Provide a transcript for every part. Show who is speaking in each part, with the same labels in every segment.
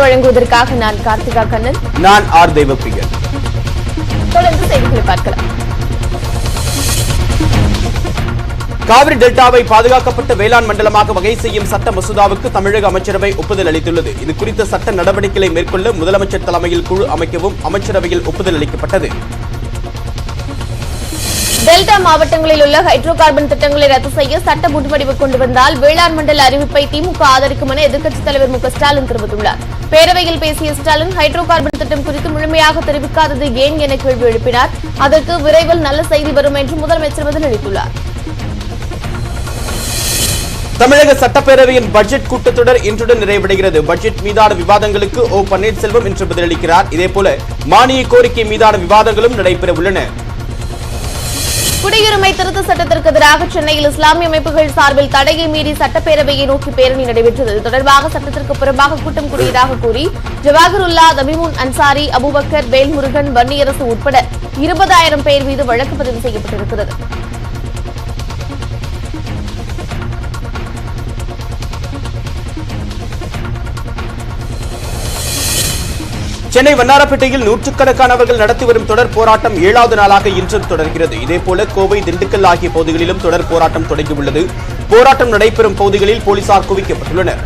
Speaker 1: வழங்குவதற்காக நான் கார்த்திகா கண்ணன்,
Speaker 2: நான் ஆர் தேவப்பிரியன்.
Speaker 1: தொடர்ந்து செய்திகளை பார்க்கலாம்.
Speaker 2: காவிரி டெல்டாவை பாதுகாக்கப்பட்ட வேளாண் மண்டலமாக வகை செய்யும் சட்ட மசோதாவுக்கு தமிழக அமைச்சரவை ஒப்புதல் அளித்துள்ளது. இது குறித்த சட்ட நடவடிக்கைகளை மேற்கொள்ள முதலமைச்சர் தலைமையில் குழு அமைக்கவும் அமைச்சரவையில் ஒப்புதல் அளிக்கப்பட்டது.
Speaker 1: டெல்டா மாவட்டங்களில் உள்ள ஹைட்ரோ கார்பன் திட்டங்களை ரத்து செய்ய சட்ட முன்வடிவு கொண்டு வந்தால் வேளாண் மண்டல அறிவிப்பை திமுக ஆதரிக்கும் என எதிர்க்கட்சித் தலைவர் மு.க. ஸ்டாலின் தெரிவித்துள்ளார். பேரவையில் பேசிய ஸ்டாலின் ஹைட்ரோ கார்பன் திட்டம் குறித்து முழுமையாக தெரிவிக்காதது ஏன் என கேள்வி எழுப்பினார். அதற்கு விரைவில் நல்ல செய்தி வரும் என்று முதலமைச்சர் பதிலளித்துள்ளார்.
Speaker 2: தமிழக சட்டப்பேரவையின் பட்ஜெட் கூட்டத்தொடர் இன்றுடன் நிறைவடைகிறது. பட்ஜெட் மீதான விவாதங்களுக்கு ஓ பன்னீர்செல்வம் இன்று பதிலளிக்கிறார். இதேபோல மானிய கோரிக்கை மீதான விவாதங்களும் நடைபெற உள்ளன.
Speaker 1: குடியுரிமை திருத்த சட்டத்திற்கு எதிராக சென்னையில் இஸ்லாமிய அமைப்புகள் சார்பில் தடையை மீறி சட்டப்பேரவையை நோக்கி பேரணி நடைபெற்றது. இது தொடர்பாக சட்டத்திற்கு புறம்பாக கூட்டம் கூடியதாக கூறி ஜவாஹருல்லா, தமிமுன் அன்சாரி, அபுபக்கர், வேல்முருகன், வன்னியரசு உட்பட 20,000 பேர் மீது வழக்கு பதிவு செய்யப்பட்டிருக்கிறது.
Speaker 2: சென்னை வண்ணாரப்பேட்டையில் நூற்றுக்கணக்கானவர்கள் நடத்தி வரும் தொடர் போராட்டம் 7வது நாளாக இன்றும் தொடர்கிறது. இதேபோல கோவை, திண்டுக்கல் ஆகிய பகுதிகளிலும் தொடர் போராட்டம் தொடங்கியுள்ளது. போராட்டம் நடைபெறும் பகுதிகளில் போலீசார் குவிக்கப்பட்டுள்ளனர்.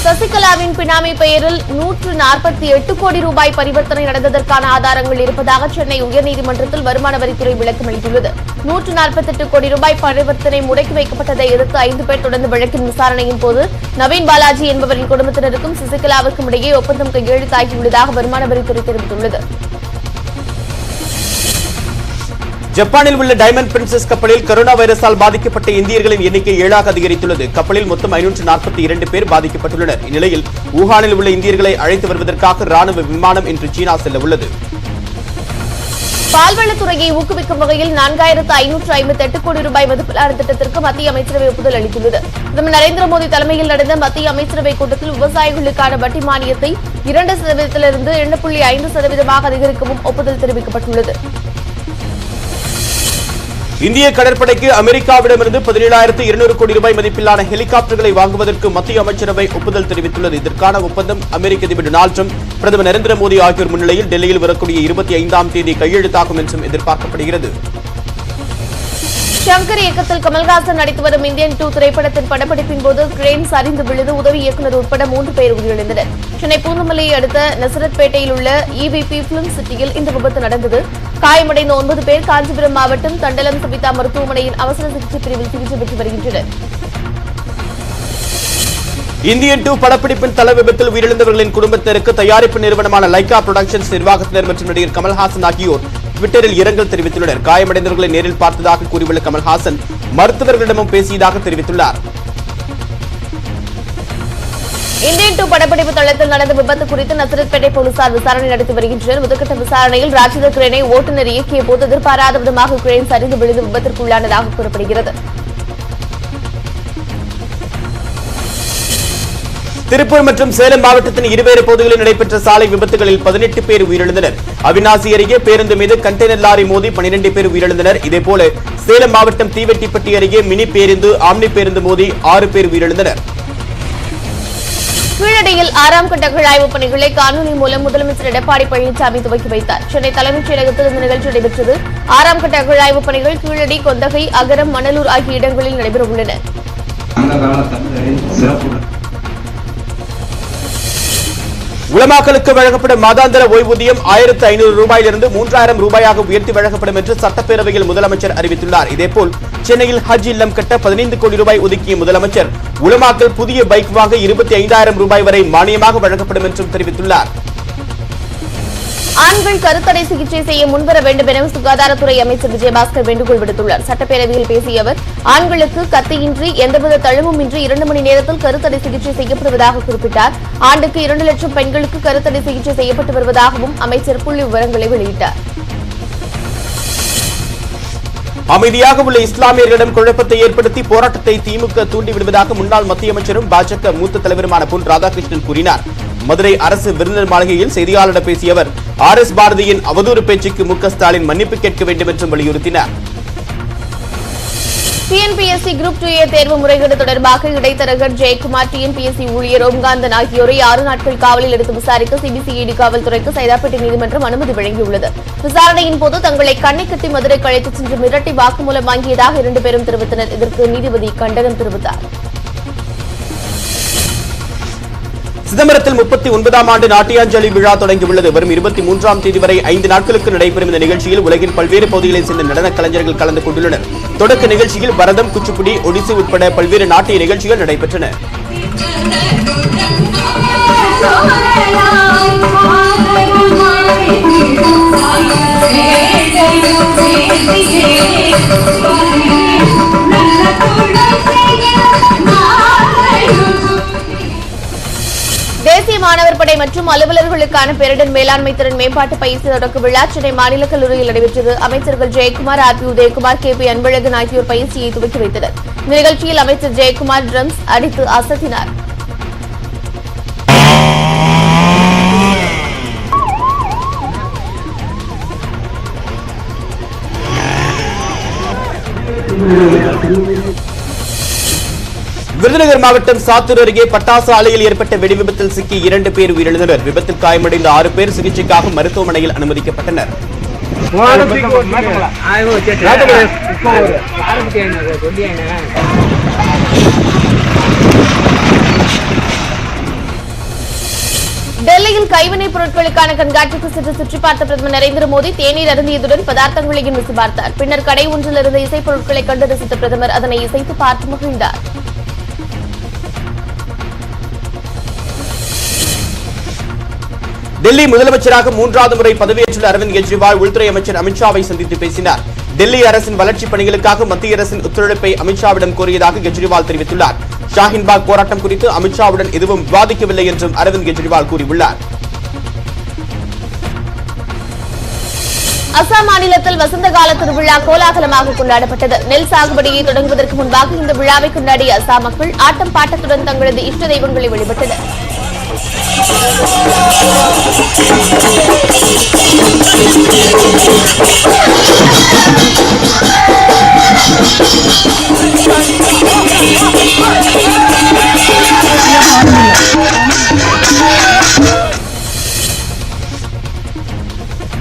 Speaker 2: சசிகலாவின் பினாமி பெயரில் 148 கோடி ரூபாய் பரிவர்த்தனை நடந்ததற்கான ஆதாரங்கள் இருப்பதாக சென்னை உயர்நீதிமன்றத்தில் வருமான வரித்துறை விளக்கம் அளித்துள்ளது. 148 கோடி ரூபாய் பரிவர்த்தனை முடக்கி வைக்கப்பட்டதை எதிர்த்து 5 பேர் தொடர்ந்த வழக்கின் விசாரணையின் போது நவீன் பாலாஜி என்பவரின் குடும்பத்தினருக்கும் சசிகலாவுக்கும் இடையே ஒப்பந்தம் கையெழுத்தாகியுள்ளதாக வருமான வரித்துறை தெரிவித்துள்ளது. ஜப்பானில் உள்ள டைமண்ட் பிரின்சஸ் கப்பலில் கொரோனா வைரஸால் பாதிக்கப்பட்ட இந்தியர்களின் எண்ணிக்கை 7ஆக அதிகரித்துள்ளது. கப்பலில் மொத்தம் 542 பேர் பாதிக்கப்பட்டுள்ளனர். இந்நிலையில் வூஹானில் உள்ள இந்தியர்களை அழைத்து வருவதற்காக ராணுவ விமானம் இன்று சீனா செல்ல உள்ளது.
Speaker 1: பால்வளத்துறையை ஊக்குவிக்கும் வகையில் 4,558 கோடி ரூபாய் மதிப்பிலான திட்டத்திற்கு மத்திய அமைச்சரவை ஒப்புதல் அளித்துள்ளது. பிரதமர் நரேந்திர மோடி தலைமையில் நடந்த மத்திய அமைச்சரவை கூட்டத்தில் விவசாயிகளுக்கான வட்டி மானியத்தை 2%இலிருந்து 2.5% அதிகரிக்கவும் ஒப்புதல் தெரிவிக்கப்பட்டுள்ளது.
Speaker 2: இந்திய கடற்படைக்கு அமெரிக்காவிடமிருந்து 17,200 கோடி ரூபாய் மதிப்பிலான ஹெலிகாப்டர்களை வாங்குவதற்கு மத்திய அமைச்சரவை ஒப்புதல் தெரிவித்துள்ளது. இதற்கான ஒப்பந்தம் அமெரிக்க அதிபர் டொனால்டு டிரம்ப், பிரதமர் நரேந்திர மோடி ஆகியோர் முன்னிலையில் டெல்லியில் வரக்கூடிய 25ஆம் தேதி கையெழுத்தாகும் என்றும் எதிர்பார்க்கப்படுகிறது.
Speaker 1: சங்கர் இயக்கத்தில் கமல்ஹாசன் நடித்து வரும் இந்தியன் 2 திரைப்படத்தின் படப்பிடிப்பின் போது கிரேன் சரிந்து விழுந்து உதவி இயக்குநர் உட்பட 3 பேர் உயிரிழந்தனர். சென்னை பூந்தமல்லியை அடுத்த நசரத்பேட்டையில் உள்ள இபிபி பிலிம் சிட்டியில் இந்த விபத்து நடந்தது. காயமடைந்த 9 பேர் காஞ்சிபுரம் மாவட்டம் தண்டலம் சபிதா மருத்துவமனையின் அவசர சிகிச்சை பிரிவில் சிகிச்சை பெற்று வருகின்றனர்.
Speaker 2: இந்தியன் 2 படப்பிடிப்பின் தள விபத்தில் உயிரிழந்தவர்களின் குடும்பத்தினருக்கு தயாரிப்பு நிறுவனமான லைகா புரொடக்ஷன்ஸ் நிர்வாகத்தினர் மற்றும் நடிகர் கமல்ஹாசன் ஆகியோர் ட்விட்டரில் இரங்கல் தெரிவித்துள்ளனர். காயமடைந்தவர்களை நேரில் பார்த்ததாக கூறியுள்ள கமல்ஹாசன் மருத்துவர்களிடமும் பேசியதாக தெரிவித்துள்ளார்.
Speaker 1: இந்தியன் 2 படப்பிடிப்பு தளத்தில் நடந்த விபத்து குறித்து நசரத்பேட்டை போலீசார் விசாரணை நடத்தி வருகின்றனர். முதற்கட்ட விசாரணையில் ராட்சத கிரேனை ஓட்டுநர் இயக்கிய போது எதிர்பாராத விதமாக கிரேன் சரிந்து விழுந்து விபத்திற்குள்ளானதாக கூறப்படுகிறது.
Speaker 2: திருப்பூர் மற்றும் சேலம் மாவட்டத்தின் இருவேறு பகுதிகளில் நடைபெற்ற சாலை விபத்துகளில் 18 பேர் உயிரிழந்தனர். அவிநாசி அருகே பேருந்து மீது கண்டெய்னர் லாரி மோதி 12 பேர் உயிரிழந்தனர். இதேபோல சேலம் மாவட்டம் தீவெட்டிப்பட்டி அருகே மினி பேருந்து, ஆம்னி பேருந்து மோதி 6 பேர் உயிரிழந்தனர்.
Speaker 1: கீழடியில் 6ஆம் கட்ட அகழாய்வு பணிகளை காணொலி மூலம் முதலமைச்சர் எடப்பாடி பழனிசாமி துவக்கி வைத்தார். சென்னை தலைமைச் செயலகத்தில் இந்த நிகழ்ச்சி நடைபெற்றது. 6ஆம் கட்ட அகழாய்வு பணிகள் கீழடி, கொந்தகை, அகரம், மணலூர் ஆகிய இடங்களில் நடைபெற உள்ளன.
Speaker 2: உலமாக்களுக்கு வழங்கப்படும் மாதாந்திர ஓய்வூதியம் 1,500 ரூபாயிலிருந்து 3,000 ரூபாயாக உயர்த்தி வழங்கப்படும் என்று சட்டப்பேரவையில் முதலமைச்சர் அறிவித்துள்ளார். இதேபோல் சென்னையில் ஹஜ் இல்லம் கட்ட 15 கோடி ரூபாய் ஒதுக்கிய முதலமைச்சர் உலமாக்கள் புதிய பைக் வாங்க 25,000 ரூபாய் வரை மானியமாக வழங்கப்படும் என்றும் தெரிவித்துள்ளார்.
Speaker 1: ஆண்கள் கருத்தடை சிகிச்சை செய்ய முன்வர வேண்டும் என சுகாதாரத்துறை அமைச்சர் விஜயபாஸ்கர் வேண்டுகோள் விடுத்துள்ளார். சட்டப்பேரவையில் பேசிய அவர் ஆண்களுக்கு கத்தியின்றி எந்தவித தழும்புமின்றி 2 மணி நேரத்தில் கருத்தடை சிகிச்சை செய்யப்படுவதாக குறிப்பிட்டார். ஆண்டுக்கு 2 லட்சம் பெண்களுக்கு கருத்தடை சிகிச்சை செய்யப்பட்டு வருவதாகவும் அமைச்சர் புள்ளி விவரங்களை வெளியிட்டார்.
Speaker 2: அமைதியாக உள்ள இஸ்லாமியர்களிடம் குழப்பத்தை ஏற்படுத்தி போராட்டத்தை திமுக தூண்டிவிடுவதாக முன்னாள் மத்திய அமைச்சரும் பாஜக மூத்த தலைவருமான பொன் ராதாகிருஷ்ணன் கூறினார்.
Speaker 3: மதுரை அரசு விருந்தினர் மாளிகையில் செய்தியாளர்களிடம் பேசிய அவர் RS பாரதியின் அவதூறு பேச்சுக்கு மு க ஸ்டாலின் மன்னிப்பு கேட்க வேண்டும் என்றும் வலியுறுத்தினார்.
Speaker 2: TNPSC Group 2A தேர்வு முறைகேடு தொடர்பாக இடைத்தரகர் ஜெயக்குமார், TNPSC ஊழியர் ஓம்காந்தன் ஆகியோரை 6 நாட்கள் காவலில் எடுத்து விசாரிக்க CBCID காவல்துறைக்கு சைதாப்பேட்டை நீதிமன்றம் அனுமதி வழங்கியுள்ளது. விசாரணையின் போது தங்களை கண்ணை கட்டி மதுரைக்கு அழைத்துச் சென்று மிரட்டி வாக்குமூலம் வாங்கியதாக 2 பேரும் தெரிவித்தனர். இதற்கு நீதிபதி கண்டனம் தெரிவித்தார்.
Speaker 3: சிதம்பரத்தில் 39ஆம் ஆண்டு நாட்டியாஞ்சலி விழா தொடங்கியுள்ளது. வரும் 23ஆம் தேதி வரை 5 நாட்களுக்கு நடைபெறும் இந்த நிகழ்ச்சியில் உலகின் பல்வேறு பகுதிகளைச் சேர்ந்த நடன கலைஞர்கள் கலந்து கொண்டுள்ளனர். தொடக்க நிகழ்ச்சியில் பரதம், குச்சிப்புடி, ஒடிசி உட்பட பல்வேறு நாட்டிய நிகழ்ச்சிகள் நடைபெற்றன.
Speaker 2: தேசிய மாணவர் படை மற்றும் அலுவலர்களுக்கான பேரிடர் மேலாண்மை திறன் மேம்பாட்டு பயிற்சி தொடக்க விழா சென்னை மாநில கல்லூரியில் நடைபெற்றது. அமைச்சர்கள் ஜெயக்குமார், RP உதயகுமார், KP அன்பழகன் ஆகியோர் பயிற்சியை துவக்கி வைத்தனர். இந்த நிகழ்ச்சியில் அமைச்சர் ஜெயக்குமார் ட்ரம்ஸ் அடித்து அசத்தினார்.
Speaker 3: விருதுநகர் மாவட்டம் சாத்தூர் அருகே பட்டாசு ஆலையில் ஏற்பட்ட வெடிவிபத்தில் சிக்கி 2 பேர் உயிரிழந்தனர். விபத்தில் காயமடைந்த 6 பேர் சிகிச்சைக்காக மருத்துவமனையில் அனுமதிக்கப்பட்டனர்.
Speaker 2: டெல்லியில் கைவினைப் பொருட்களுக்கான கண்காட்சிக்கு சென்று சுற்றி பார்த்த பிரதமர் நரேந்திர மோடி தேநீர் அருந்தியதுடன் பதார்த்தங்களையும் ருசி பார்த்தார். பின்னர் கடை ஒன்றில் இருந்த இசைப் பொருட்களை கண்டு ரசித்த பிரதமர் அதனை இசைத்து பார்த்து மகிழ்ந்தார்.
Speaker 3: டெல்லி முதலமைச்சராக 3வது முறை பதவியேற்றுள்ள அரவிந்த் கெஜ்ரிவால் உள்துறை அமைச்சர் அமித்ஷாவை சந்தித்து பேசினார். டெல்லி அரசின் வளர்ச்சிப் பணிகளுக்காக மத்திய அரசின் ஒத்துழைப்பை அமித்ஷாவிடம் கோரியதாக கெஜ்ரிவால் தெரிவித்துள்ளார். ஷாஹின்பாக் போராட்டம் குறித்து அமித்ஷாவுடன் எதுவும் விவாதிக்கவில்லை என்றும் அரவிந்த் கெஜ்ரிவால் கூறியுள்ளார்.
Speaker 2: அசாம் மாநிலத்தில் வசந்த கால திருவிழா கோலாகலமாக கொண்டாடப்பட்டது. நெல் சாகுபடியை தொடங்குவதற்கு முன்பாக இந்த விழாவை கொண்டாடிய அசாம் மக்கள் ஆட்டம் பாட்டத்துடன் தங்களது இஷ்ட தெய்வங்களை வழிபட்டனர்.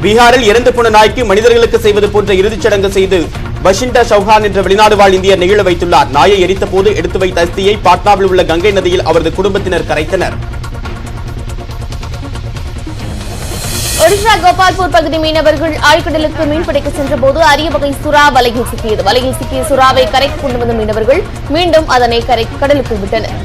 Speaker 3: பீகாரில் இறந்து போன நாய்க்கு மனிதர்களுக்கு செய்வது போன்ற இறுதிச் சடங்கு செய்து பஷிண்டா சௌஹான் என்ற வெளிநாடு வாழ் இந்தியர் நெகிழ வைத்துள்ளார். நாயை எரித்த போது எடுத்து வைத்த அஸ்தியை பாட்னாவில் உள்ள கங்கை நதியில் அவரது குடும்பத்தினர் கரைத்தனர்.
Speaker 2: ஒடிஷா கோபால்பூர் பகுதி மீனவர்கள் ஆழ்கடலுக்கு மீன்பிடிக்க சென்றபோது அரிய வகை சுறா வலையில் சிக்கியது. வலையில் சிக்கிய சுறாவை கரைக்கு கொண்டு வந்த மீனவர்கள் மீண்டும் அதனை கடலுக்குள் விட்டனர்.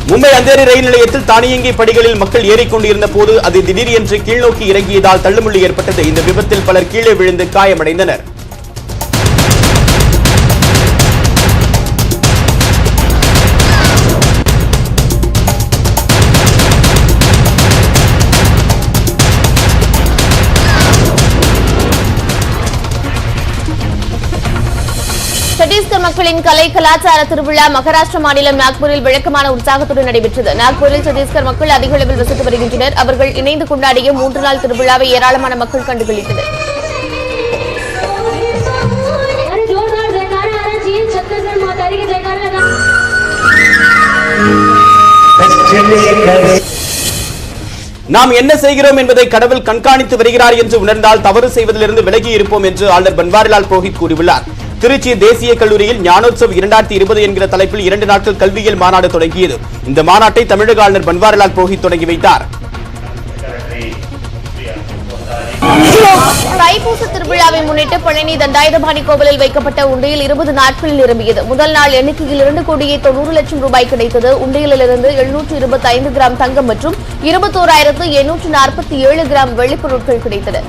Speaker 3: மும்பை அந்தேரி ரயில் நிலையத்தில் தானியங்கி படிகளில் மக்கள் ஏறிக்கொண்டிருந்த போது அது திடீரென்று கீழ்நோக்கி இறங்கியதால் தள்ளுமுள்ளி ஏற்பட்டது. இந்த விபத்தில் பலர் கீழே விழுந்து காயமடைந்தனர்.
Speaker 2: சத்தீஸ்கர் மக்களின் கலை கலாச்சார திருவிழா மகாராஷ்டிரா மாநிலம் நாக்பூரில் வழக்கமான உற்சாகத்துடன் நடைபெற்றது. நாக்பூரில் சத்தீஸ்கர் மக்கள் அதிக அளவில் வசித்து வருகின்றனர். அவர்கள் இணைந்து கொண்டாடிய 3 நாள் திருவிழாவை ஏராளமான மக்கள் கண்டுகளித்தனர்.
Speaker 3: நாம் என்ன செய்கிறோம் என்பதை கடவுள் கண்காணித்து வருகிறார் என்று உணர்ந்தால் தவறு செய்வதிலிருந்து விலகி இருப்போம் என்று ஆளுநர் பன்வாரிலால் புரோஹித் கூறியுள்ளார். திருச்சி தேசிய கல்லூரியில் ஞானோத்சவ் 2020 என்கிற தலைப்பில் 2 நாட்கள் கல்வியியல் மாநாடு தொடங்கியது. இந்த மாநாட்டை தமிழக ஆளுநர் பன்வாரிலால் புரோஹித் தொடங்கி வைத்தார்.
Speaker 2: தைப்பூச திருவிழாவை முன்னிட்டு பழனி தண்டாயுதபாணி கோவிலில் வைக்கப்பட்ட உண்டியல் 20 நாட்களில் நிரம்பியது. முதல் நாள் எண்ணிக்கையில் 2,90,00,000 ரூபாய் கிடைத்தது. உண்டியலிலிருந்து 725 கிராம் தங்கம் மற்றும் 21,847 கிராம் வெள்ளிப் பொருட்கள் கிடைத்தன.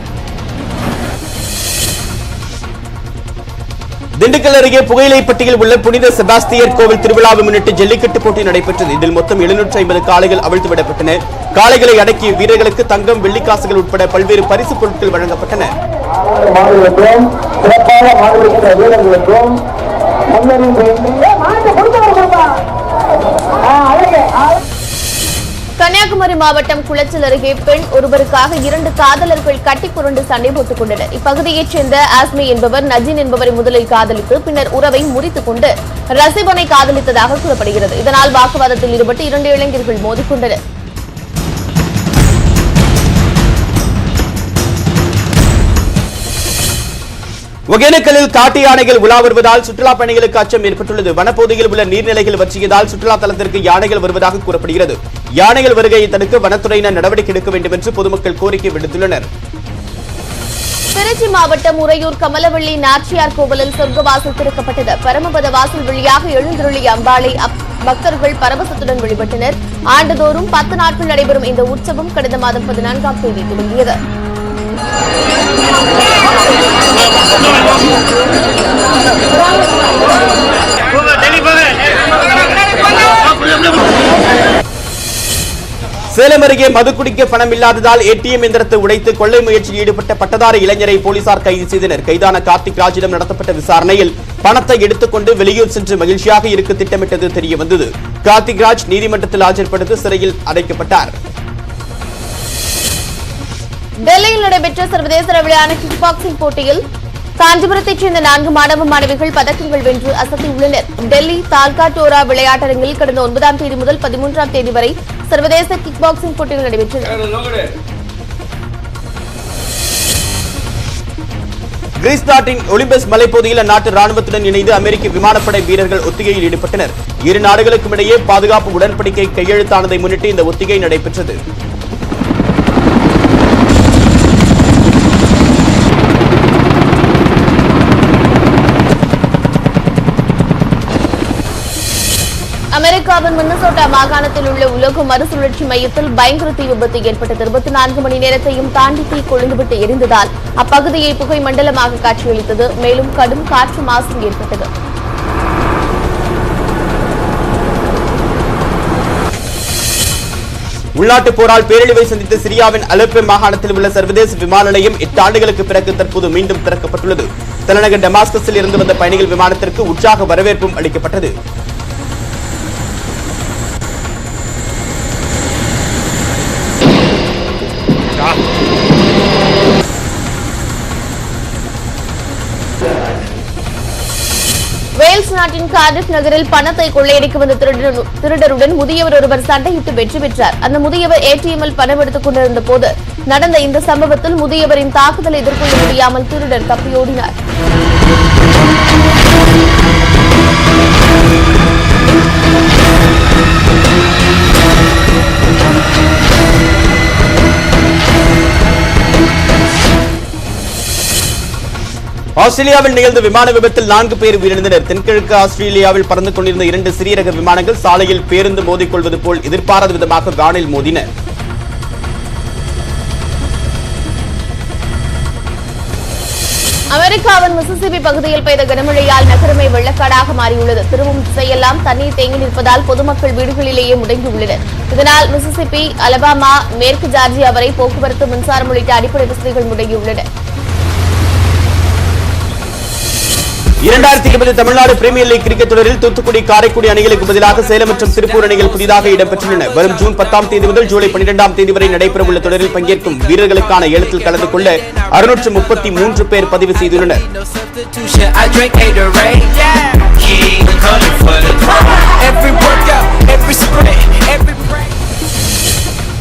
Speaker 3: திண்டுக்கல் அருகே புகையிலைப்பட்டியில் உள்ள புனித செபாஸ்தியர் கோவில் திருவிழாவை முன்னிட்டு ஜல்லிக்கட்டு போட்டி நடைபெற்றது. இதில் மொத்தம் 750 காளைகள் அவிழ்த்து விடப்பட்டன. காளைகளை அடக்கிய வீரர்களுக்கு தங்கம், வெள்ளிக்காசுகள் உட்பட பல்வேறு பரிசு பொருட்கள் வழங்கப்பட்டன.
Speaker 4: மாநிலத்திலும் சிறப்பாக மாநில வீரர்களுக்கும்
Speaker 2: கன்னியாகுமரி மாவட்டம் குளச்சல் அருகே பெண் ஒருவருக்காக 2 காதலர்கள் கட்டி புரண்டு சண்டை போட்டுக் கொண்டனர். இப்பகுதியைச் சேர்ந்த ஆஸ்மி என்பவர் நஜீன் என்பவரை முதலில் காதலித்து பின்னர் உறவை முறித்துக் கொண்டு ரசிபனை காதலித்ததாக கூறப்படுகிறது. இதனால் வாக்குவாதத்தில் ஈடுபட்டு 2 இளைஞர்கள் மோதிக்கொண்டனர்.
Speaker 3: ஒகேனக்கலில் காட்டு யானைகள் உலா வருவதால் சுற்றுலா பயணிகளுக்கு அச்சம் ஏற்பட்டுள்ளது. வனப்பகுதியில் உள்ள நீர்நிலைகள் வற்றியதால் சுற்றுலா தலத்திற்கு யானைகள் வருவதாக கூறப்படுகிறது. யானைகள் வருகையை தடுக்க வனத்துறையினர் நடவடிக்கை எடுக்க வேண்டும் என்று பொதுமக்கள் கோரிக்கை விடுத்துள்ளனர்.
Speaker 2: திருச்சி மாவட்டம் உறையூர் கமலவள்ளி நாச்சியார் கோவிலில் சொர்க்கவாசல் திறக்கப்பட்டது. பரமபத வாசல் வழியாக எழுந்தருளிய அம்பாளை பக்தர்கள் பரவசத்துடன் வழிபட்டனர். ஆண்டுதோறும் 10 நாட்கள் நடைபெறும் இந்த உற்சவம் கடந்த மாதம் 14ஆம் தேதி துவங்கியது.
Speaker 3: சேலம் அருகே மது குடிக்க பணம் இல்லாததால் ஏடிஎம் எந்திரத்தை உடைத்து கொள்ளை முயற்சியில் ஈடுபட்ட பட்டதாரி இளைஞரை போலீசார் கைது செய்தனர். கைதான கார்த்திக் ராஜிடம் நடத்தப்பட்ட விசாரணையில் பணத்தை எடுத்துக்கொண்டு வெளியூர் சென்று மகிழ்ச்சியாக இருக்க திட்டமிட்டது தெரியவந்தது. கார்த்திக் ராஜ் நீதிமன்றத்தில் ஆஜர்படுத்தி சிறையில் அடைக்கப்பட்டார்.
Speaker 2: டெல்லியில் நடைபெற்ற சர்வதேச அளவிலான கிக் பாக்ஸிங் போட்டியில் காஞ்சிபுரத்தைச் சேர்ந்த 4 மாணவ மாணவிகள் பதக்கங்கள் வென்று அசத்தியுள்ளனர். டெல்லி தால்காட்டோரா விளையாட்டரங்கில் கடந்த 9ஆம் தேதி முதல் 13ஆம் தேதி வரை சர்வதேச கிக் பாக்ஸிங் போட்டிகள் நடைபெற்றன.
Speaker 3: கிரீஸ் நாட்டின் ஒலிம்பஸ் மலைப்பகுதியில் அந்நாட்டு ராணுவத்துடன் இணைந்து அமெரிக்க விமானப்படை வீரர்கள் ஒத்திகையில் ஈடுபட்டனர். இரு நாடுகளுக்கும் இடையே பாதுகாப்பு உடன்படிக்கை கையெழுத்தானதை முன்னிட்டு இந்த ஒத்திகை நடைபெற்றது.
Speaker 2: அமெரிக்காவின் மின்னசோட்டா மாகாணத்தில் உள்ள உலக மறுசுழற்சி மையத்தில் பயங்கர தீ விபத்து ஏற்பட்டது. 24 மணி நேரத்தையும் தாண்டி தீ கொழுந்துவிட்டு எரிந்ததால் அப்பகுதியை புகை மண்டலமாக காட்சியளித்தது. மேலும் கடும் காற்று மாசும் ஏற்பட்டது.
Speaker 3: உள்நாட்டுப் போரால் பேரழிவை சந்தித்த சிரியாவின் அலெப்போ மாகாணத்தில் உள்ள சர்வதேச விமான நிலையம் 8 ஆண்டுகளுக்கு பிறகு தற்போது மீண்டும் திறக்கப்பட்டுள்ளது. தலைநகர் டமாஸ்கஸில் இருந்து வந்த பயணிகள் விமானத்திற்கு உற்சாக வரவேற்பும் அளிக்கப்பட்டது.
Speaker 2: வேல்ஸ் நாட்டின் கார்டிஃப் நகரில் பணத்தை கொள்ளையடிக்க வந்த திருடருடன் முதியவர் ஒருவர் சண்டையிட்டு வெற்றி பெற்றார். அந்த முதியவர் ஏடிஎம்மில் பணம் எடுத்துக் கொண்டிருந்த போது நடந்த இந்த சம்பவத்தில் முதியவரின் தாக்குதலை எதிர்கொள்ள முடியாமல் திருடர் தப்பியோடினார்.
Speaker 3: ஆஸ்திரேலியாவில் நிகழ்ந்த விமான விபத்தில் 4 பேர் உயிரிழந்தனர். தென்கிழக்கு ஆஸ்திரேலியாவில் பறந்து கொண்டிருந்த 2 சிறிய ரக விமானங்கள் சாலையில் பேருந்து மோதிக்கொள்வது போல் எதிர்பாராத விதமாக வானில் மோதின.
Speaker 2: அமெரிக்காவின் மிசிசிப்பி பகுதியில் பெய்த கனமழையால் நகரமே வெள்ளக்காடாக மாறியுள்ளது. திரும்பும் திசையெல்லாம் தண்ணீர் தேங்கி நிற்பதால் பொதுமக்கள் வீடுகளிலேயே முடங்கியுள்ளனர். இதனால் மிசிசிப்பி, அலபாமா, மேற்கு ஜார்ஜியா வரை போக்குவரத்து, மின்சாரம் உள்ளிட்ட அடிப்படை வசதிகள் முடங்கியுள்ளன.
Speaker 3: 2020 தமிழ்நாடு பிரீமியர் லீக் கிரிக்கெட் தொடரில் தூத்துக்குடி, காரைக்குடி அணிகளுக்கு பதிலாக சேலம் மற்றும் திருப்பூர் அணிகள் புதிதாக இடம்பெற்றுள்ளன. வரும் ஜூன் 10ஆம் தேதி முதல் ஜூலை 12ஆம் தேதி வரை நடைபெறவுள்ள தொடரில் பங்கேற்கும் வீரர்களுக்கான ஏலத்தில் கலந்து கொள்ள 633 பேர் பதிவு செய்துள்ளனர்.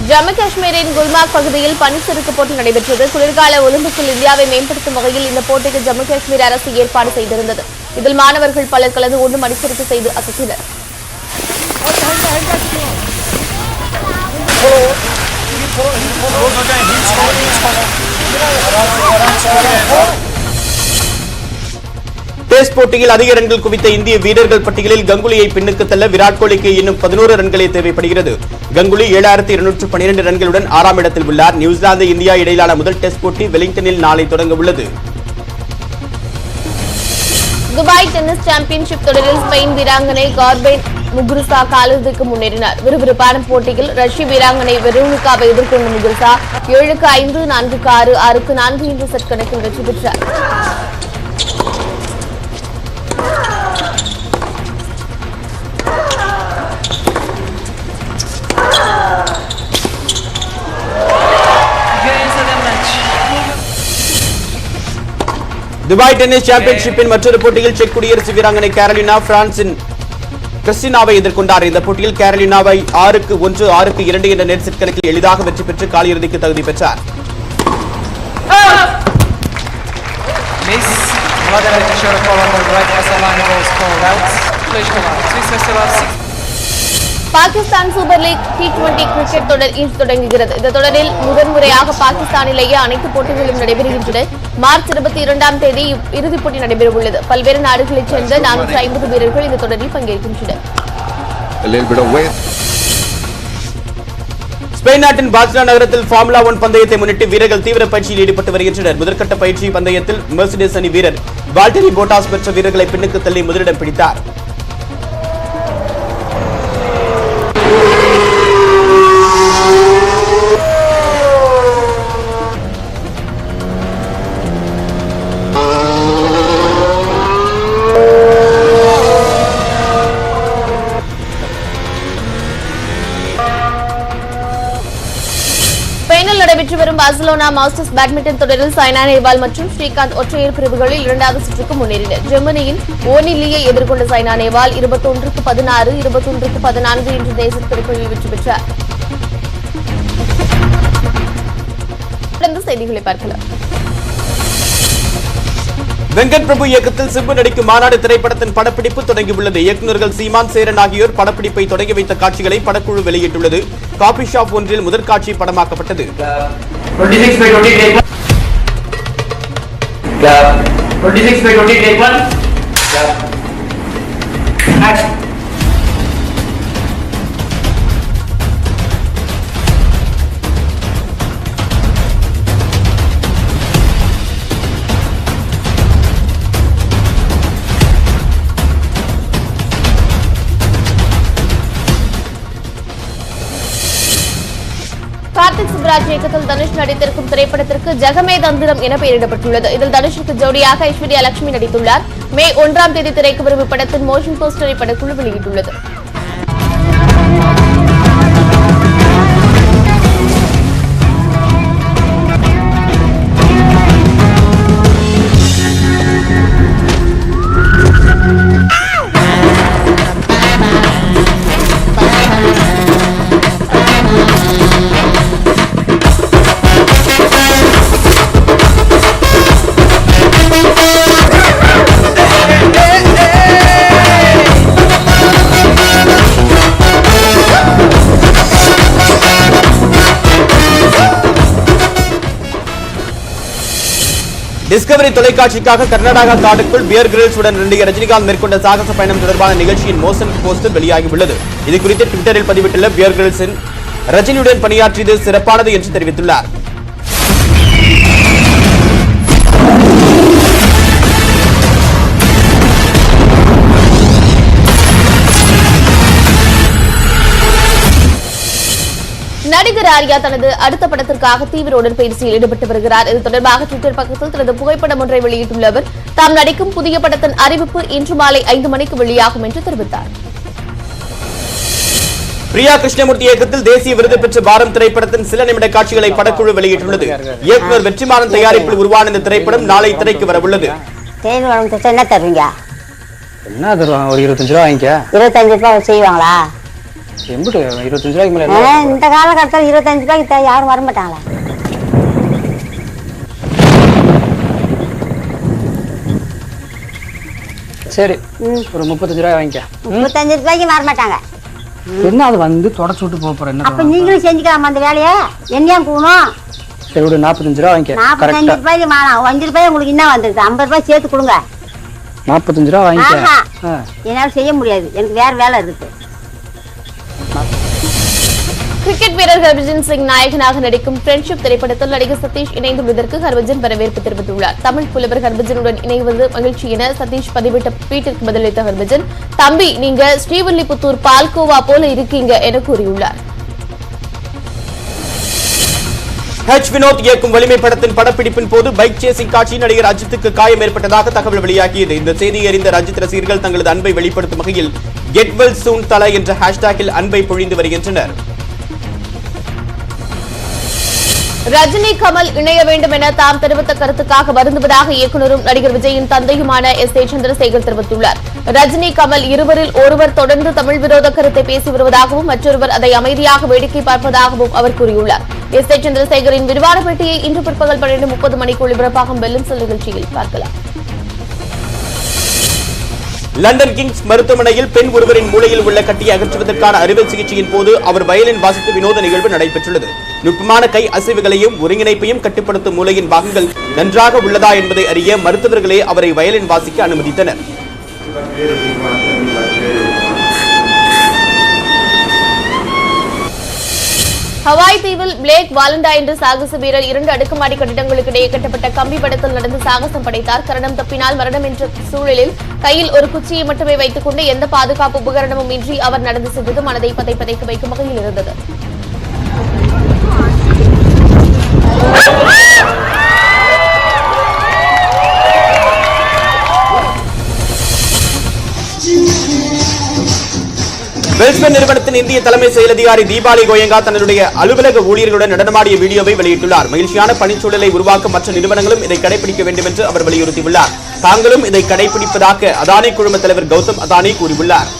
Speaker 2: ஜம்மு காஷ்மீரின் குல்மார்க் பகுதியில் பனிச்சறுக்கு போட்டி நடைபெற்றது. குளிர்கால ஒலிம்பிக்கில் இந்தியாவை மேம்படுத்தும் வகையில் இந்த போட்டிக்கு ஜம்மு காஷ்மீர் அரசு ஏற்பாடு செய்திருந்தது. இதில் மாணவர்கள் பலர் கலந்து கொண்டு பனிச்சறுக்கு செய்து அசத்தினர்.
Speaker 3: டெஸ்ட் போட்டியில் அதிக ரன்கள் குவித்த இந்திய வீரர்கள் பட்டியலில் கங்குலியை பின்னுக்கு தள்ள விராட் கோலிக்கு இன்னும் 11 ரன்களே தேவைப்படுகிறது. கங்குலி 7212 ரன்களுடன் 6ஆம் இடத்தில் உள்ளார். நியூசிலாந்து, இந்தியா இடையிலான முதல் டெஸ்ட் போட்டி வெலிங்டனில் நாளை தொடங்க உள்ளது.
Speaker 2: துபாய் டென்னிஸ் சாம்பியன்ஷிப் தொடரில் ஸ்பெயின் வீராங்கனை முகுருசா காலிறுதிக்கு முன்னேறினார். விறுவிறுப்பான போட்டியில் ரஷ்ய வீராங்கனை வெரோனிகாவை எதிர்கொண்ட முகுருசா 7-5, 4-6, 6-4 என்ற செட் கணக்கில் வெற்றி பெற்றார்.
Speaker 3: துபாய் டென்னிஸ் சாம்பியன்ஷிப்பின் மற்றொரு போட்டியில் செக் குடியரசு வீராங்கனை கேரலினா பிரான்சின் கிறிஸ்டினாவை எதிர்கொண்டார். இந்த போட்டியில் கேரலினாவை 6-1, 6-2 என்ற நெட் செட் கணக்கில் எளிதாக வெற்றி பெற்று காலிறுதிக்கு தகுதி பெற்றார்.
Speaker 2: Pakistan super league T20 cricket தொடர் இன்று தொடங்குகிறது. இந்த தொடரில் முதன்முறையாக பாகிஸ்தானிலேயே அனைத்து போட்டிகளும் நடைபெறுகின்றன. மார்ச் 22ஆம் தேதி இறுதிப் போட்டி நடைபெறவுள்ளது. பல்வேறு நாடுகளைச் சேர்ந்த 450 வீரர்கள் இந்த தொடரில் பங்கேற்கின்றனர்.
Speaker 3: ஸ்பெயின் நாட்டின் பார்சிலோனா நகரத்தில் ஃபார்முலா 1 பந்தயத்தை முன்னிட்டு வீரர்கள் தீவிர பயிற்சியில் ஈடுபட்டு வருகின்றனர். முதற்கட்ட பயிற்சி பந்தயத்தில் மெர்சிடிஸ் அணி வீரர் வால்டரி போட்டாஸ் பெற்ற வீரர்களை பின்னுக்கு தள்ளி முதலிடம் பிடித்தார்.
Speaker 2: நடைபெற்று வரும் பார்சிலோனா மாஸ்டர்ஸ் பேட்மிண்டன் தொடரில் சாய்னா நேவால் மற்றும் ஸ்ரீகாந்த் ஒற்றையர் பிரிவுகளில் 2வது சுற்றுக்கு முன்னேறினர். ஜெர்மனியின் ஓனிலியை எதிர்கொண்ட சாய்னா நேவால் 21-16, 21-14 என்ற தேசிய கணக்கில் வெற்றி பெற்றார். செய்திகளை பார்க்கலாம்.
Speaker 3: வெங்கட் பிரபு இயக்கத்தில் சிம்பு நடிக்கும் மாநாடு திரைப்படத்தின் படப்பிடிப்பு தொடங்கியுள்ளது. இயக்குநர்கள் சீமான், சேரன் ஆகியோர் படப்பிடிப்பை தொடங்கி வைத்த காட்சிகளை படக்குழு வெளியிட்டுள்ளது. காபி ஷாப் ஒன்றில் முதற் காட்சி படமாக்கப்பட்டது.
Speaker 4: 26/20
Speaker 2: கார்த்திக் சுப்ராஜ் இயக்கத்தில் தனுஷ் நடித்திருக்கும் திரைப்படத்திற்கு ஜகமே தந்திரம் என பெயரிடப்பட்டுள்ளது. இதில் தனுஷுக்கு ஜோடியாக ஐஸ்வர்யா லட்சுமி நடித்துள்ளார். மே 1ஆம் தேதி திரைக்கு வரும் இப்படத்தின் மோஷன் போஸ்டரை படக்குழு வெளியிட்டுள்ளது.
Speaker 3: டிஸ்கவரி தொலைக்காட்சிக்காக கர்நாடகா காட்டுக்குள் பியர் கிரில்ஸுடன் நடிகை ரஜினிகாந்த் மேற்கொண்ட சாகச பயணம் தொடர்பான நிகழ்ச்சியின் மோஷன் போஸ்டர் வெளியாகியுள்ளது. இது குறித்து ட்விட்டரில் பதிவிட்டுள்ள பியர் கிரில்ஸின் ரஜினியுடன் பணியாற்றியது சிறப்பானது என்று தெரிவித்துள்ளார்.
Speaker 2: நடிகர் ஆர்யா தனது அடுத்த படத்திற்காக தீவிர உடற்பயிற்சியில் ஈடுபட்டு வருகிறார். இது தொடர்பாக ட்விட்டர் பக்கத்தில் தனது புகைப்படம் ஒன்றை வெளியிட்டுள்ள அவர் தாம் நடிக்கும் புதிய படத்தின் அறிவிப்பு இன்று மாலை 5 மணிக்கு வெளியாகும் என்று தெரிவித்தார்.
Speaker 3: பிரியா கிருஷ்ணமூர்த்தி இயக்கத்தில் தேசிய விருது பெற்ற பாரம் திரைப்படத்தின் சில நிமிட காட்சிகளை படக்குழு வெளியிட்டுள்ளது. இயக்குநர் வெற்றிமாறன் தயாரிப்பில் உருவான இந்த திரைப்படம் நாளை திரைக்கு வரவுள்ளது.
Speaker 5: என்ன தருவீங்க?
Speaker 6: என்ன தருவாங்க? ஒரு 25 ரூபா வாங்கிக்க.
Speaker 5: 25 ரூபாய் செய்வாங்களா?
Speaker 6: எம்பிட்டு 25 ரூபாய்க்கு மேல
Speaker 5: இந்த காலகட்டத்தில் 25 ரூபாய்க்கு யாரும் வர மாட்டாங்களா?
Speaker 6: சரி, ஒரு 35 ரூபாய் வாங்கிக்க.
Speaker 5: 35 ரூபாய்க்கு வர மாட்டாங்க.
Speaker 6: என்ன அது வந்து தொடச்சு விட்டு போற என்ன?
Speaker 5: அப்ப நீங்களும் செஞ்சுக்கலாமா அந்த வேலையை? என்னையா கூணும்?
Speaker 6: சரி, ஒரு 45 ரூபாய் வாங்கிக்க.
Speaker 5: 45 ரூபாய்க்கு வேணாம், 5 ரூபாய் உங்களுக்கு என்ன வந்துருது? 50 ரூபாய் சேர்த்து கொடுங்க.
Speaker 6: 45 ரூபாய் வாங்கிக்க.
Speaker 5: என்னால செய்ய முடியாது, எனக்கு வேற வேலை இருக்கு.
Speaker 2: கிரிக்கெட் வீரர் ஹர்பஜன் சிங் நாயகனாக நடிக்கும் ஃப்ரெண்ட்ஷிப் திரைப்படத்தில் நடிகர் சதீஷ் இணைந்துள்ளதற்கு ஹர்பஜன் வரவேற்பு தெரிவித்துள்ளார். தமிழ் புலவர் ஹர்பஜனுடன் இணைவது மகிழ்ச்சி என சதீஷ் பதிவிட்ட ட்வீட்டிற்கு பதிலளித்த ஹர்பஜன், தம்பி நீங்க ஸ்ரீவில்லிபுத்தூர் பால்கோவா போல இருக்கீங்க என கூறியுள்ளார்.
Speaker 3: வினோத் இயக்கும் வலிமை படத்தின் படப்பிடிப்பின் போது பைக் சேசிங் காட்சி நடிகர் அஜித்துக்கு காயம் ஏற்பட்டதாக தகவல் வெளியாகியது. இந்த செய்தியை அறிந்த அஜித் ரசிகர்கள் தங்களது அன்பை வெளிப்படுத்தும் வகையில் கெட் வெல் சூன் தல என்ற ஹேஷ்டாகில் அன்பை பொழிந்து வருகின்றனர்.
Speaker 2: ரஜினி கமல் இணைய வேண்டும் என தாம் தெரிவித்த கருத்துக்காக வருந்துவதாக இயக்குநரும் நடிகர் விஜயின் தந்தையுமான எஸ். ஏ. சந்திரசேகர் தெரிவித்துள்ளார். ரஜினி கமல் இருவரில் ஒருவர் தொடர்ந்து தமிழ் விரோத கருத்தை பேசி வருவதாகவும் மற்றொருவர் அதை அமைதியாக வேடிக்கை பார்ப்பதாகவும் அவர் கூறியுள்ளார். எஸ். ஏ. சந்திரசேகரின் விரிவான பேட்டியை இன்று பிற்பகல் 12:30 மணிக்கு ஒளிபரப்பாகும் வெல்லும் செல் நிகழ்ச்சியில் பார்க்கலாம்.
Speaker 3: லண்டன் கிங்ஸ் மருத்துவமனையில் பெண் ஒருவரின் மூளையில் உள்ள கட்டியை அகற்றுவதற்கான அறுவை சிகிச்சையின் போது அவர் வயலின் வாசித்து வினோத நிகழ்வு நடைபெற்றுள்ளது. நுட்பமான கை அசைவுகளையும் ஒருங்கிணைப்பையும் கட்டுப்படுத்தும் மூளையின் பாகங்கள் நன்றாக உள்ளதா என்பதை அறிய மருத்துவர்களே அவரை வயலின் வாசிக்க அனுமதித்தனர்.
Speaker 2: ஹவாய் தீவில் பிளேக் வாலண்டாய் என்ற சாகச வீரர் 2 அடுக்குமாடி கட்டிடங்களுக்கு இடையே கட்டப்பட்ட கம்பி படத்தில் நடந்து சாகசம் படைத்தார். கரணம் தப்பினால் மரணம் என்ற சூழலில் கையில் ஒரு குச்சியை மட்டுமே வைத்துக் கொண்டு எந்த பாதுகாப்பு உபகரணமும் இன்றி அவர் நடந்து சென்றது மனதை பதைக்க வைக்கும் வகையில் இருந்தது.
Speaker 3: வெல்ஸ்மன் நிறுவனத்தின் இந்திய தலைமை செயல் அதிகாரி தீபாவளி கோயங்கா தன்னுடைய அலுவலக ஊழியர்களுடன் நடனமாடிய வீடியோவை வெளியிட்டுள்ளார். மகிழ்ச்சியான பணிச்சூழலை உருவாக்க மற்ற நிறுவனங்களும் இதை கடைபிடிக்க வேண்டும் என்று அவர் வலியுறுத்தியுள்ளார். தாங்களும் இதை கடைபிடிப்பதாக அதானி குழும தலைவர் கௌதம் அதானி கூறியுள்ளார்.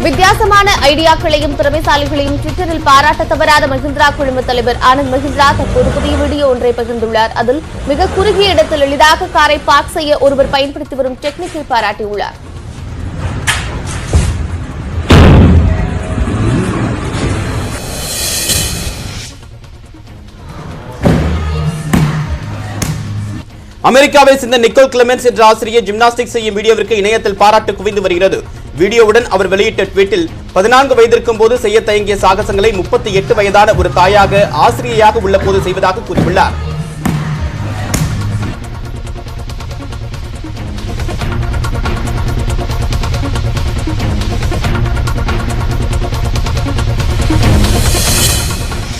Speaker 2: வித்தியாசமான ஐடியாக்களையும் திறமைசாலிகளையும் ட்விட்டரில் பாராட்ட தவறாத மஹிந்திரா குழும தலைவர் ஆனந்த் மஹிந்திரா தற்போது புதிய வீடியோ ஒன்றை பகிர்ந்துள்ளார். அதில் மிக குறுகிய இடத்தில் எளிதாக காரை பார்க் செய்ய ஒருவர் பயன்படுத்தி வரும் டெக்னிக்கை பாராட்டியுள்ளார்.
Speaker 3: அமெரிக்காவை சேர்ந்த நிக்கோல் கிளமென்ஸ் என்ற ஆசிரியர் ஜிம்னாஸ்டிக் செய்யும் வீடியோவிற்கு இணையத்தில் பாராட்டு குவிந்து வருகிறது. வீடியோவுடன் அவர் வெளியிட்ட ட்வீட்டில் 14 வயதிற்கும் போது செய்ய தயங்கிய சாகசங்களை 38 வயதான ஒரு தாயாக ஆசிரியையாக உள்ள போது செய்வதாக கூறியுள்ளார்.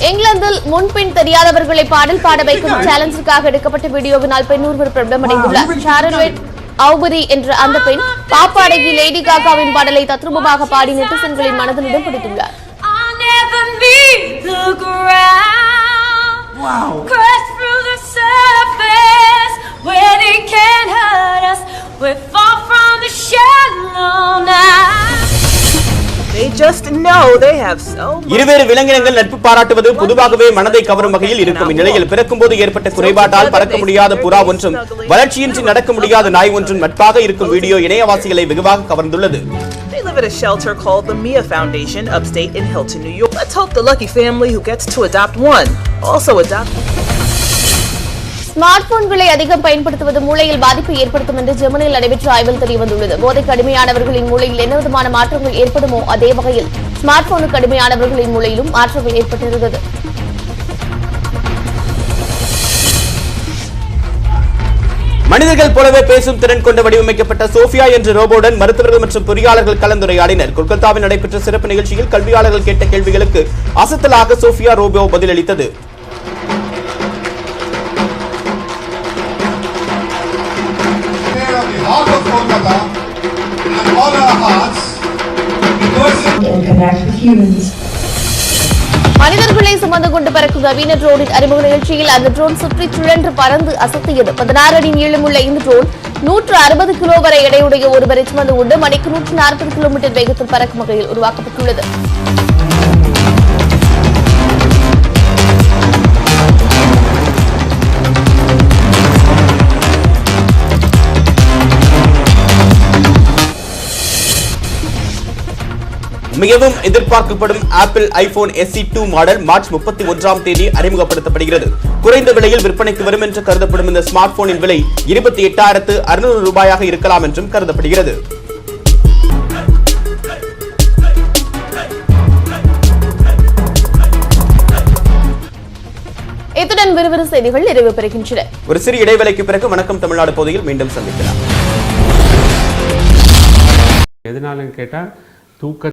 Speaker 2: இங்கிலாந்தில் முன்பின் தெரியாதவர்களை பாடல் பாட வைக்கும் சேலஞ்சுக்காக எடுக்கப்பட்ட வீடியோவினால் பெண் ஒருவர் பிரபலமடைந்துள்ளார். ஷாரன்வேட் அவுபரி என்ற அந்த பெண் பாப்பாடகி லேடி காகாவின் பாடலை தத்ரூபமாக பாடி நெட்டிசன்களின் மனதில் இடம் பிடித்துள்ளார்.
Speaker 3: இருவேறு விலங்கினங்கள் நட்பு பாராட்டுவது பொதுவாகவே மனதை கவரும் வகையில் இருக்கும். இந்நிலையில் பிறக்கும்போது ஏற்பட்ட குறைபாட்டால் பறக்க முடியாத புறா ஒன்றும் வளர்ச்சியின்றி நடக்க முடியாத நாய் ஒன்றும் நட்பாக இருக்கும் வீடியோ இணையவாசிகளை வெகுவாக கவர்ந்துள்ளது.
Speaker 7: They live at a shelter called the Mia Foundation upstate in Hilton, New York. Let's hope the lucky family who gets to adopt one also adopt.
Speaker 2: Smart போன்களை அதிகம் பயன்படுத்துவது மூளையில் பாதிப்பை ஏற்படுத்தும் என்று ஜெர்மனியில் நடைபெற்ற ஆய்வில் தெரியவந்துள்ளது. போதைக்கு அடிமையானவர்களின் மூளையில் என்ன விதமான மாற்றங்கள் ஏற்படுமோ அதே வகையில் ஸ்மார்ட் போனுக்கு அடிமையானவர்களின் மூளையிலும் மாற்றங்கள் ஏற்பட்டிருந்தது.
Speaker 3: மனிதர்கள் போலவே பேசும் திறன் கொண்டு வடிவமைக்கப்பட்ட சோஃபியா என்ற ரோபோவுடன் மருத்துவர்கள் மற்றும் பொறியாளர்கள் கலந்துரையாடினர். கொல்கத்தாவில் நடைபெற்ற சிறப்பு நிகழ்ச்சியில் கல்வியாளர்கள் கேட்ட கேள்விகளுக்கு அசத்தலாக சோஃபியா ரோபோ பதிலளித்தது.
Speaker 2: மனிதர்களை சுமந்து கொண்டு பறக்கும் நவீன ட்ரோனின் அறிமுக நிகழ்ச்சியில் அந்த ட்ரோன் சுற்றி சுழன்று பறந்து அசத்தியது. 16 அடி நீளமுள்ள இந்த ட்ரோன் 160 கிலோ வரை எடையுடைய ஒருவரை சுமந்து கொண்டு மணிக்கு 140 கிலோமீட்டர் வேகத்தில் பறக்கும் வகையில் உருவாக்கப்பட்டுள்ளது.
Speaker 3: மிகவும் எதிர்பார்க்கப்படும் apple iPhone SE2 model March 31ஆம் தேதி அறிமுகப்படுத்தப்படுகிறது. குறைந்த விலையில் விற்பனைக்கு வரும் என்று கருதப்படும் இந்த ஸ்மார்ட் போனின் விலை 28,600 ரூபாயாக இருக்கலாம் என்றும் கருதப்படுகிறது.
Speaker 2: இத்துடன் விறுவிறு செய்திகள் நிறைவு பெறுகின்றன.
Speaker 3: ஒரு சிறு இடைவேளைக்கு பிறகு வணக்கம் தமிழ்நாடு பகுதியில் மீண்டும் சந்திக்கலாம்.
Speaker 8: எதனாலும் கேட்டா தூக்க